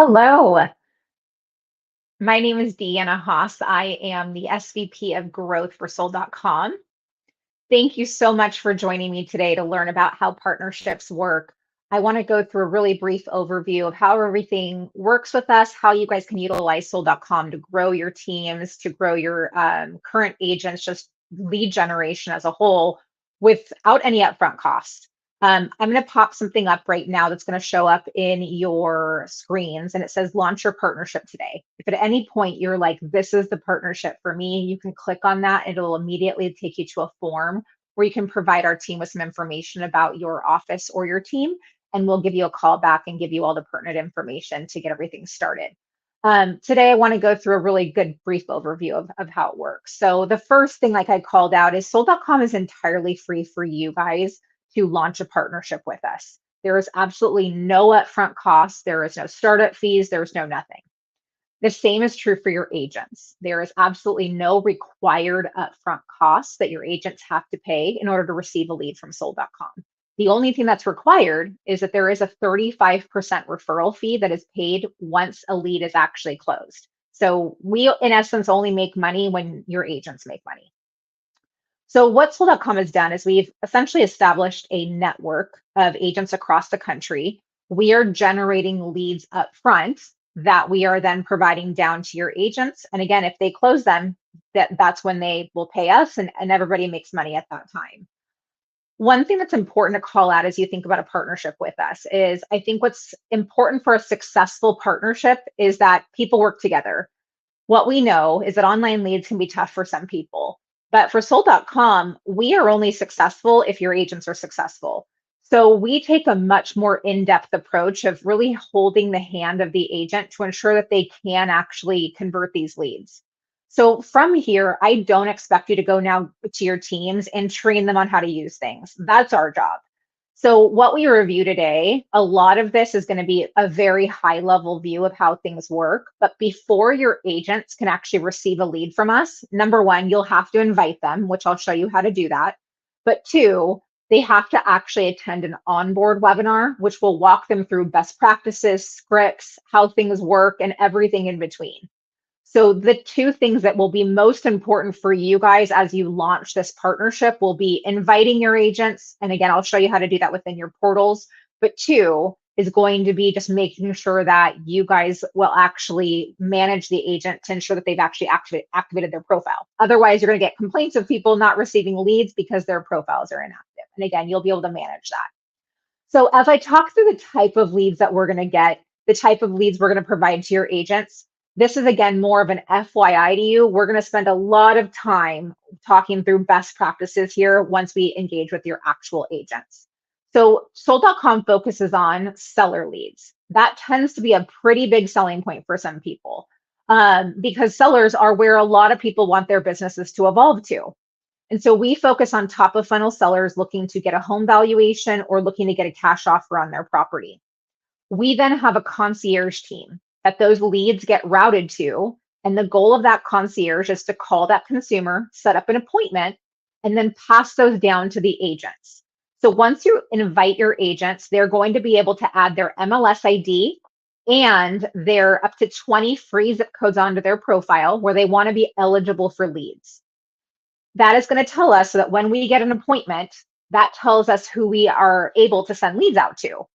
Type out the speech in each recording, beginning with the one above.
Hello, my name is Deanna Haas. I am the SVP of Growth for Sold.com. Thank you so much for joining me today to learn about how partnerships work. I want to go through a really brief overview of how everything works with us, how you guys can utilize Sold.com to grow your teams, to grow your current agents, just lead generation as a whole without any upfront cost. I'm going to pop something up right now that's going to show up in your screens, and it says launch your partnership today. If at any point you're like, this is the partnership for me, you can click on that. It'll immediately take you to a form where you can provide our team with some information about your office or your team, and we'll give you a call back and give you all the pertinent information to get everything started. Today, I want to go through a really good brief overview of how it works. So the first thing, like I called out, is Sold.com is entirely free for you guys to launch a partnership with us. There is absolutely no upfront cost. There is no startup fees. There's no nothing. The same is true for your agents. There is absolutely no required upfront costs that your agents have to pay in order to receive a lead from Sold.com. The only thing that's required is that there is a 35% referral fee that is paid once a lead is actually closed. So we, in essence, only make money when your agents make money. So what Sold.com has done is we've essentially established a network of agents across the country. We are generating leads up front that we are then providing down to your agents. And again, if they close them, that's when they will pay us, and everybody makes money at that time. One thing that's important to call out as you think about a partnership with us is I think what's important for a successful partnership is that people work together. What we know is that online leads can be tough for some people. But for Sold.com, we are only successful if your agents are successful. So we take a much more in-depth approach of really holding the hand of the agent to ensure that they can actually convert these leads. So from here, I don't expect you to go now to your teams and train them on how to use things. That's our job. So what we review today, a lot of this is going to be a very high level view of how things work. But before your agents can actually receive a lead from us, number one, you'll have to invite them, which I'll show you how to do that. But two, they have to actually attend an onboard webinar, which will walk them through best practices, scripts, how things work, and everything in between. So the two things that will be most important for you guys as you launch this partnership will be inviting your agents. And again, I'll show you how to do that within your portals. But two is going to be just making sure that you guys will actually manage the agent to ensure that they've actually activated their profile. Otherwise, you're going to get complaints of people not receiving leads because their profiles are inactive. And again, you'll be able to manage that. So as I talk through the type of leads that we're going to get, the type of leads we're going to provide to your agents, this is, again, more of an FYI to you. We're going to spend a lot of time talking through best practices here once we engage with your actual agents. So Sold.com focuses on seller leads. That tends to be a pretty big selling point for some people because sellers are where a lot of people want their businesses to evolve to. And so we focus on top of funnel sellers looking to get a home valuation or looking to get a cash offer on their property. We then have a concierge team that those leads get routed to. And the goal of that concierge is to call that consumer, set up an appointment, and then pass those down to the agents. So once you invite your agents, they're going to be able to add their MLS ID and their up to 20 free zip codes onto their profile where they want to be eligible for leads. That is going to tell us so that when we get an appointment, that tells us who we are able to send leads out to.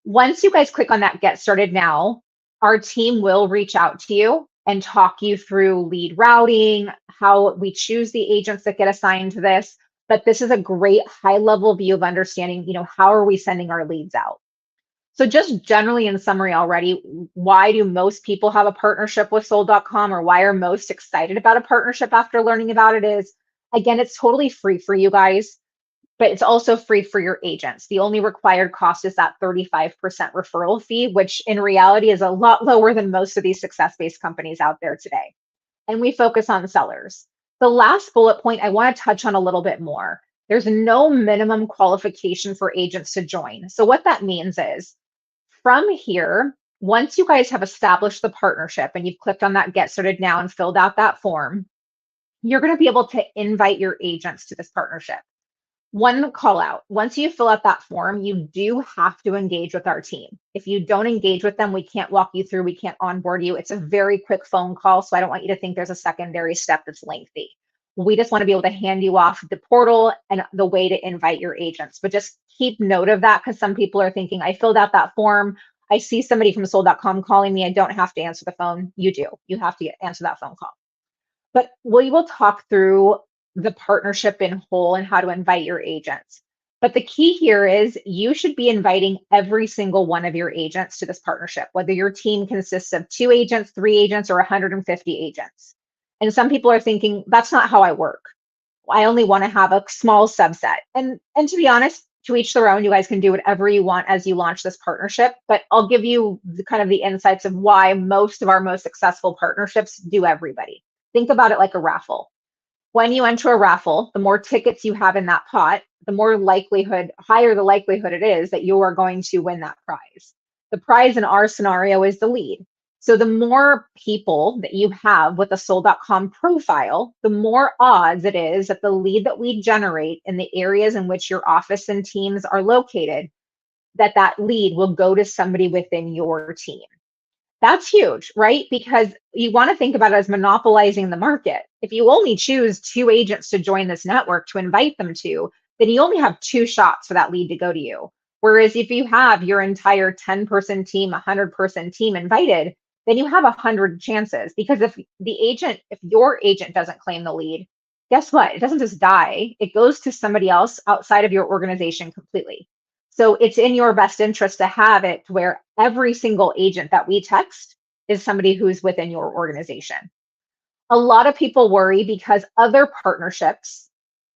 Once you guys click on that Get Started Now, our team will reach out to you and talk you through lead routing, how we choose the agents that get assigned to this. But this is a great high-level view of understanding, how are we sending our leads out? So just generally in summary already, why do most people have a partnership with Sold.com, or why are most excited about a partnership after learning about it is, again, it's totally free for you guys, but it's also free for your agents. The only required cost is that 35% referral fee, which in reality is a lot lower than most of these success-based companies out there today. And we focus on sellers. The last bullet point I want to touch on a little bit more. There's no minimum qualification for agents to join. So what that means is, from here, once you guys have established the partnership and you've clicked on that Get Started Now and filled out that form, you're going to be able to invite your agents to this partnership. One call out. Once you fill out that form, you do have to engage with our team. If you don't engage with them, we can't walk you through, we can't onboard you. It's a very quick phone call, so I don't want you to think there's a secondary step that's lengthy. We just want to be able to hand you off the portal and the way to invite your agents. But just keep note of that, because some people are thinking, I filled out that form, I see somebody from sold.com calling me, I don't have to answer the phone. You do. You have to answer that phone call. But we will talk through the partnership in whole and how to invite your agents. But the key here is you should be inviting every single one of your agents to this partnership, whether your team consists of 2 agents, 3 agents, or 150 agents. And some people are thinking, that's not how I work. I only want to have a small subset. And to be honest, to each their own, you guys can do whatever you want as you launch this partnership. But I'll give you the insights of why most of our most successful partnerships do everybody. Think about it like a raffle. When you enter a raffle, the more tickets you have in that pot, the higher the likelihood it is that you are going to win that prize. The prize in our scenario is the lead. So the more people that you have with a sold.com profile, the more odds it is that the lead that we generate in the areas in which your office and teams are located, that lead will go to somebody within your team. That's huge, right? Because you want to think about it as monopolizing the market. If you only choose 2 agents to join this network to invite them to, then you only have 2 shots for that lead to go to you. Whereas if you have your entire 10-person team, 100-person team invited, then you have 100 chances. Because if your agent doesn't claim the lead, guess what? It doesn't just die. It goes to somebody else outside of your organization completely. So it's in your best interest to have it where every single agent that we text is somebody who's within your organization. A lot of people worry because other partnerships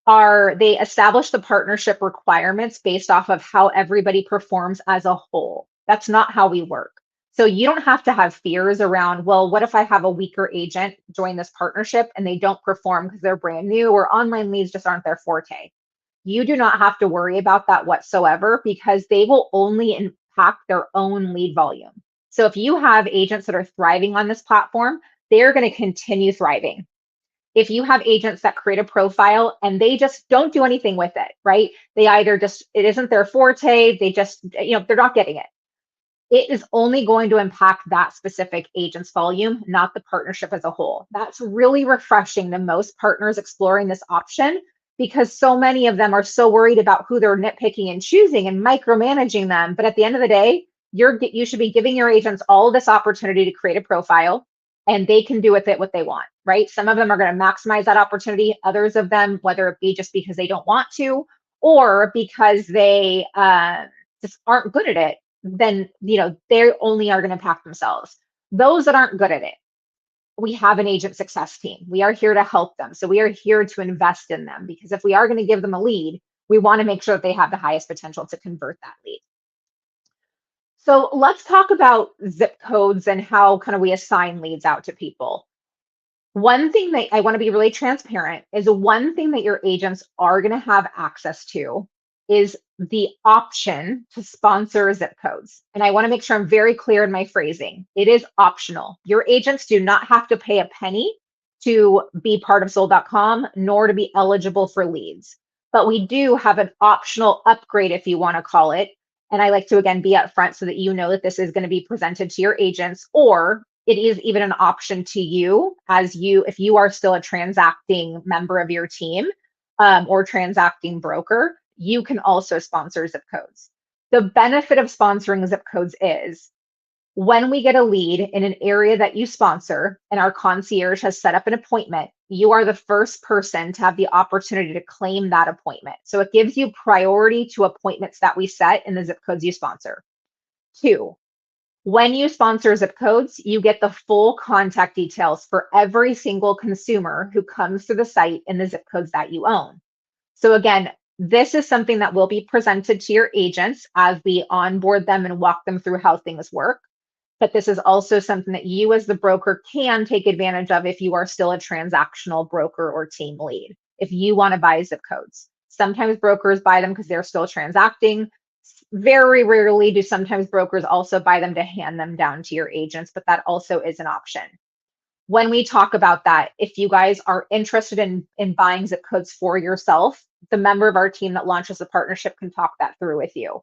they establish the partnership requirements based off of how everybody performs as a whole. That's not how we work. So you don't have to have fears around, well, what if I have a weaker agent join this partnership and they don't perform because they're brand new or online leads just aren't their forte? You do not have to worry about that whatsoever, because they will only impact their own lead volume. So if you have agents that are thriving on this platform, they're going to continue thriving. If you have agents that create a profile and they just don't do anything with it, right? They either it isn't their forte, they're not getting it. It is only going to impact that specific agent's volume, not the partnership as a whole. That's really refreshing to most partners exploring this option, because so many of them are so worried about who they're nitpicking and choosing and micromanaging them. But at the end of the day, you should be giving your agents all this opportunity to create a profile, and they can do with it what they want, right? Some of them are going to maximize that opportunity. Others of them, whether it be just because they don't want to or because they just aren't good at it, then they only are going to impact themselves. Those that aren't good at it, we have an agent success team. We are here to help them. So we are here to invest in them, because if we are going to give them a lead, we want to make sure that they have the highest potential to convert that lead. So let's talk about zip codes and how we assign leads out to people. One thing that I want to be really transparent is, one thing that your agents are going to have access to is the option to sponsor zip codes. And I want to make sure I'm very clear in my phrasing. It is optional. Your agents do not have to pay a penny to be part of sold.com, nor to be eligible for leads. But we do have an optional upgrade, if you want to call it. And I like to, again, be upfront so that you know that this is going to be presented to your agents, or it is even an option to you if you are still a transacting member of your team or transacting broker. You can also sponsor zip codes. The benefit of sponsoring zip codes is, when we get a lead in an area that you sponsor and our concierge has set up an appointment, you are the first person to have the opportunity to claim that appointment. So it gives you priority to appointments that we set in the zip codes you sponsor. 2, when you sponsor zip codes, you get the full contact details for every single consumer who comes to the site in the zip codes that you own. So again, this is something that will be presented to your agents as we onboard them and walk them through how things work. But this is also something that you as the broker can take advantage of if you are still a transactional broker or team lead, if you want to buy zip codes. Sometimes brokers buy them because they're still transacting. Very rarely do sometimes brokers also buy them to hand them down to your agents, but that also is an option. When we talk about that, if you guys are interested in buying zip codes for yourself, the member of our team that launches the partnership can talk that through with you.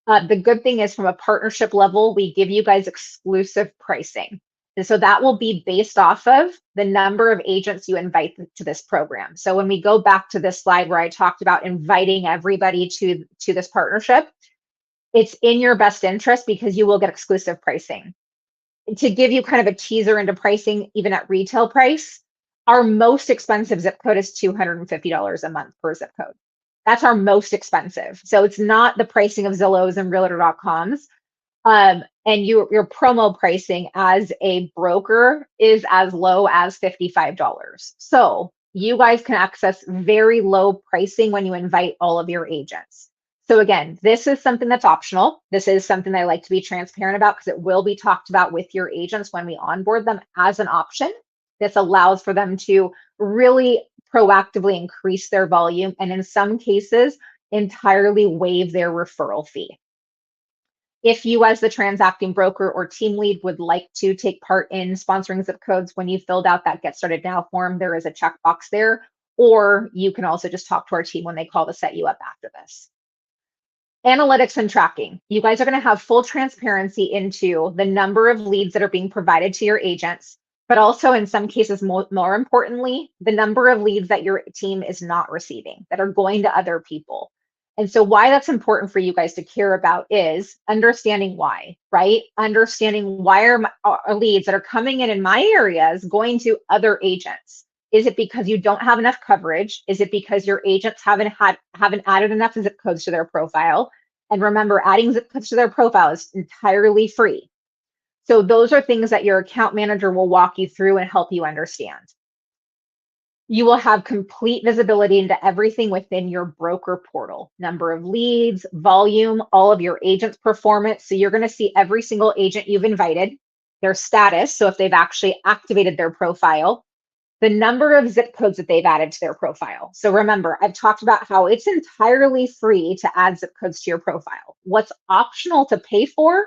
The good thing is from a partnership level, we give you guys exclusive pricing. And so that will be based off of the number of agents you invite to this program. So when we go back to this slide where I talked about inviting everybody to this partnership, it's in your best interest because you will get exclusive pricing. To give you kind of a teaser into pricing, even at retail price, our most expensive zip code is $250 a month per zip code. That's our most expensive. So it's not the pricing of Zillows and Realtor.coms. And your promo pricing as a broker is as low as $55. So you guys can access very low pricing when you invite all of your agents. So again, this is something that's optional. This is something I like to be transparent about because it will be talked about with your agents when we onboard them as an option. This allows for them to really proactively increase their volume and in some cases entirely waive their referral fee. If you as the transacting broker or team lead would like to take part in sponsoring zip codes, when you filled out that Get Started Now form, there is a checkbox there, or you can also just talk to our team when they call to set you up after this. Analytics and tracking. You guys are going to have full transparency into the number of leads that are being provided to your agents, but also in some cases, more importantly, the number of leads that your team is not receiving that are going to other people. And so why that's important for you guys to care about is understanding why, right? Understanding why are leads that are coming in my areas going to other agents? Is it because you don't have enough coverage? Is it because your agents haven't added enough zip codes to their profile? And remember, adding zip codes to their profile is entirely free. So those are things that your account manager will walk you through and help you understand. You will have complete visibility into everything within your broker portal, number of leads, volume, all of your agents' performance. So you're going to see every single agent you've invited, their status. So if they've actually activated their profile, the number of zip codes that they've added to their profile. So remember, I've talked about how it's entirely free to add zip codes to your profile. What's optional to pay for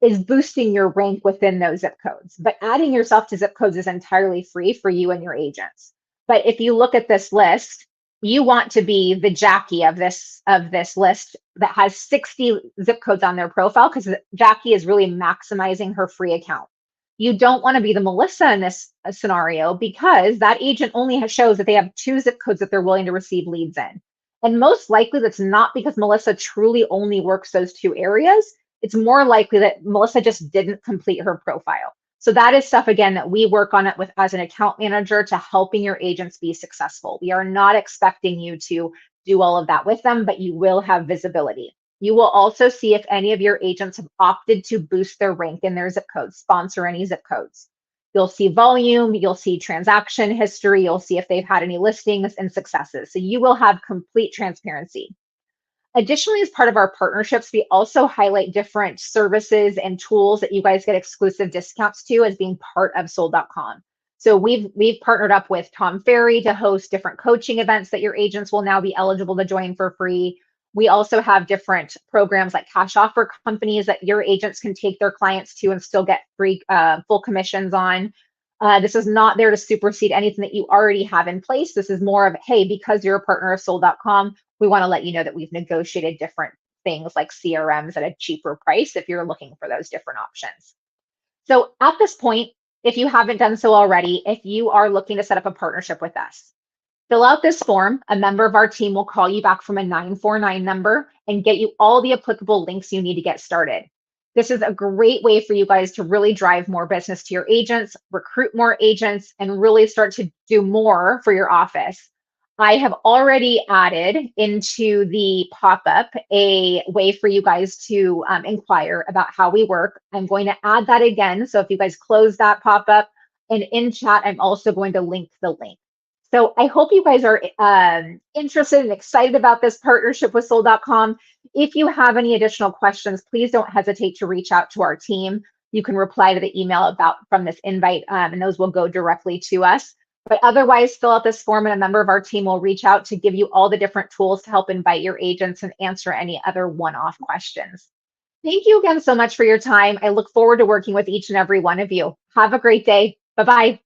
is boosting your rank within those zip codes. But adding yourself to zip codes is entirely free for you and your agents. But if you look at this list, you want to be the Jackie of this list that has 60 zip codes on their profile because Jackie is really maximizing her free account. You don't want to be the Melissa in this scenario because that agent only shows that they have 2 zip codes that they're willing to receive leads in. And most likely that's not because Melissa truly only works those 2 areas. It's more likely that Melissa just didn't complete her profile. So that is stuff, again, that we work on it with as an account manager to helping your agents be successful. We are not expecting you to do all of that with them, but you will have visibility. You will also see if any of your agents have opted to boost their rank in their zip codes, sponsor any zip codes. You'll see volume, you'll see transaction history, you'll see if they've had any listings and successes. So you will have complete transparency. Additionally, as part of our partnerships, we also highlight different services and tools that you guys get exclusive discounts to as being part of Sold.com. So we've partnered up with Tom Ferry to host different coaching events that your agents will now be eligible to join for free. We also have different programs like cash offer companies that your agents can take their clients to and still get free full commissions on. This is not there to supersede anything that you already have in place. This is more of, hey, because you're a partner of Sold.com, we want to let you know that we've negotiated different things like CRMs at a cheaper price if you're looking for those different options. So at this point, if you haven't done so already, if you are looking to set up a partnership with us, fill out this form. A member of our team will call you back from a 949 number and get you all the applicable links you need to get started. This is a great way for you guys to really drive more business to your agents, recruit more agents, and really start to do more for your office. I have already added into the pop-up a way for you guys to inquire about how we work. I'm going to add that again. So if you guys close that pop-up, and in chat, I'm also going to link the link. So I hope you guys are interested and excited about this partnership with Sold.com. If you have any additional questions, please don't hesitate to reach out to our team. You can reply to the email from this invite, and those will go directly to us. But otherwise, fill out this form and a member of our team will reach out to give you all the different tools to help invite your agents and answer any other one-off questions. Thank you again so much for your time. I look forward to working with each and every one of you. Have a great day. Bye-bye.